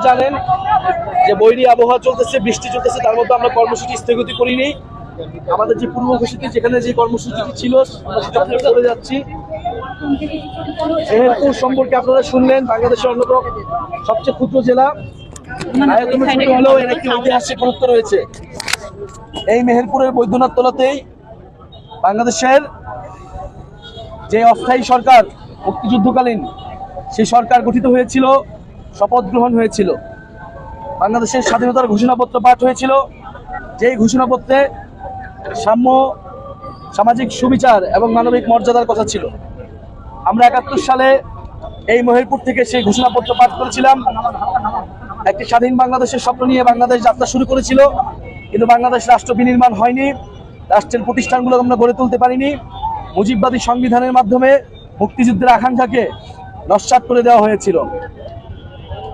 জানেন যে বৈরী আবহাওয়া চলতেছে, বৃষ্টি চলতেছে, তার মধ্যে আমরা কর্মসূচি স্থগিত করিনি। আমাদের যে পূর্ব ঘোষিত যেখানে যে কর্মসূচিটি ছিল সেটা করে যাচ্ছি। মেহেরপুর সম্পর্কে আপনারা শুনলেন, বাংলাদেশের অন্যতম সবচেয়ে ক্ষুদ্র জেলা, আয়তনে ছোট হলেও এর একটি ঐতিহাসিক গুরুত্ব রয়েছে। এই মেহেরপুরের বৈদ্যনাথ তলাতেই বাংলাদেশের যে অস্থায়ী সরকার মুক্তিযুদ্ধকালীন সেই সরকার গঠিত হয়েছিল, শপথ গ্রহণ হয়েছিল, বাংলাদেশের স্বাধীনতার ঘোষণাপত্র পাঠ হয়েছিল। যেই ঘোষণাপত্রে সাম্য, সামাজিক সুবিচার এবং মানবিক মর্যাদার কথা ছিল। আমরা ৭১ সালে এই মেহেরপুর থেকে সেই ঘোষণাপত্র পাঠ করেছিলাম। একটি স্বাধীন বাংলাদেশের স্বপ্ন নিয়ে বাংলাদেশ যাত্রা শুরু করেছিল, কিন্তু বাংলাদেশ রাষ্ট্র বিনির্মাণ হয়নি, রাষ্ট্রের প্রতিষ্ঠানগুলো আমরা গড়ে তুলতে পারিনি। মুজিববাদী সংবিধানের মাধ্যমে মুক্তিযুদ্ধের আকাঙ্ক্ষাকে নস্যাৎ করে দেওয়া হয়েছিল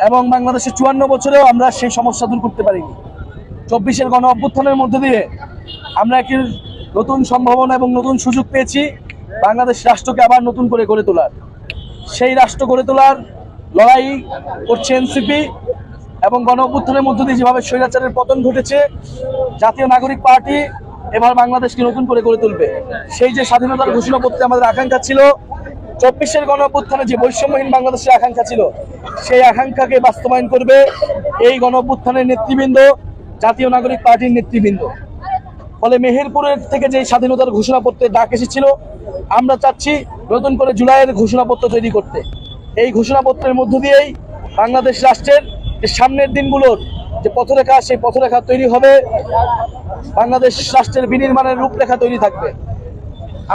এবং বাংলাদেশের ৫৪ বছরেও আমরা সেই সমস্যা দূর করতে পারিনি। ২৪-এর গণ অভ্যুত্থানের মধ্যে দিয়ে আমরা একটি নতুন সম্ভাবনা এবং নতুন সুযোগ পেয়েছি বাংলাদেশ রাষ্ট্রকে আবার নতুন করে গড়ে তোলার। সেই রাষ্ট্র গড়ে তোলার লড়াই করছে এনসিপি এবং গণ অভ্যুত্থানের মধ্যে দিয়ে যেভাবে স্বৈরাচারের পতন ঘটেছে, জাতীয় নাগরিক পার্টি এবার বাংলাদেশকে নতুন করে গড়ে তুলবে। সেই যে স্বাধীনতার ঘোষণাপত্রে আমাদের আকাঙ্ক্ষা ছিল, ২৪-এর গণ অভ্যুত্থানে যে বৈষম্যহীন বাংলাদেশের আকাঙ্ক্ষা ছিল, সেই আকাঙ্ক্ষাকে বাস্তবায়ন করবে এই গণ অভ্যুত্থানের নেতৃবৃন্দ, জাতীয় নাগরিক পার্টির নেতৃবৃন্দ। ফলে মেহেরপুরের থেকে যে স্বাধীনতার ঘোষণাপত্রের ডাক এসেছিল, আমরা চাচ্ছি নতুন করে জুলাইয়ের ঘোষণাপত্র তৈরি করতে। এই ঘোষণাপত্রের মধ্য দিয়েই বাংলাদেশ রাষ্ট্রের যে সামনের দিনগুলোর যে পথরেখা, সেই পথরেখা তৈরি হবে, বাংলাদেশ রাষ্ট্রের বিনির্মাণের রূপরেখা তৈরি থাকবে।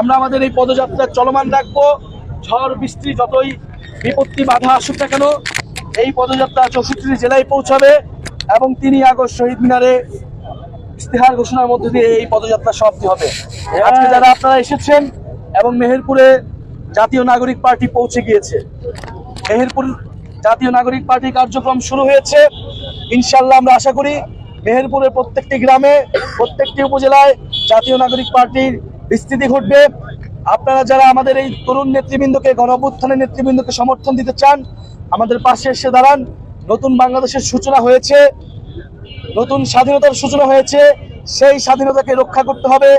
আমরা আমাদের এই পদযাত্রা চলমান রাখবো। ঝড় বৃষ্টি যতই বিপত্তি বাধা আসুক না কেন, এই পদযাত্রা ৬৪ জেলায় পৌঁছাবে এবং ৩ আগস্ট শহীদ মিনারে ইস্তেহার ঘোষণার মধ্যে দিয়ে এই পদযাত্রা সমাপ্তি হবে। আজকে যারা আপনারা এসেছেন এবং মেহেরপুরে জাতীয় নাগরিক পার্টি পৌঁছে গিয়েছে, মেহেরপুর জাতীয় নাগরিক পার্টি কার্যক্রম শুরু হয়েছে। ইনশাল্লাহ আমরা আশা করি মেহেরপুরের প্রত্যেকটি গ্রামে, প্রত্যেকটি উপজেলায় জাতীয় নাগরিক পার্টির বিস্তৃতি ঘটবে। আপনারা যারা আমাদের এই তরুণ নেতৃবৃন্দকে, গণ অভ্যুত্থানের নেতৃবৃন্দকে সমর্থন দিতে চান, আমাদের পাশে এসে দাঁড়ান। নতুন বাংলাদেশের সূচনা হয়েছে, নতুন স্বাধীনতার সূচনা হয়েছে। সেই স্বাধীনতাকে রক্ষা করতে হবে,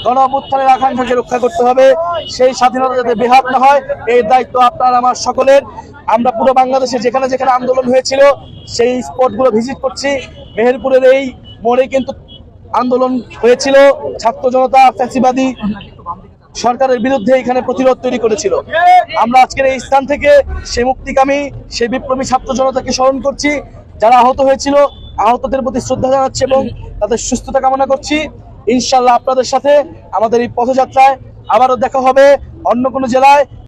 গণ অভ্যুত্থানের আকাঙ্ক্ষাকে রক্ষা করতে হবে। সেই স্বাধীনতা যাতে বেহাত না হয়, এই দায়িত্ব আপনার আমার সকলের। আমরা পুরো বাংলাদেশে যেখানে যেখানে আন্দোলন হয়েছিল সেই স্পটগুলো ভিজিট করছি। মেহেরপুরের এই মোড়ে কিন্তু আন্দোলন হয়েছিল, ছাত্র জনতা ফ্যাসিবাদী সরকারের বিরুদ্ধে এখানে প্রতিরোধ তৈরি করেছিল। আমরা আজকের এই স্থান থেকে সে মুক্তিকামী, সে বিপ্লবী ছাত্র জনতাকে স্মরণ করছি, যারা আহত হয়েছিল, আহতদের প্রতি শ্রদ্ধা জানাচ্ছি এবং তাদের সুস্থতা কামনা করছি। ইনশাল্লাহ আপনাদের সাথে আমাদের এই পথযাত্রায় আবারও দেখা হবে অন্য কোনো জেলায়।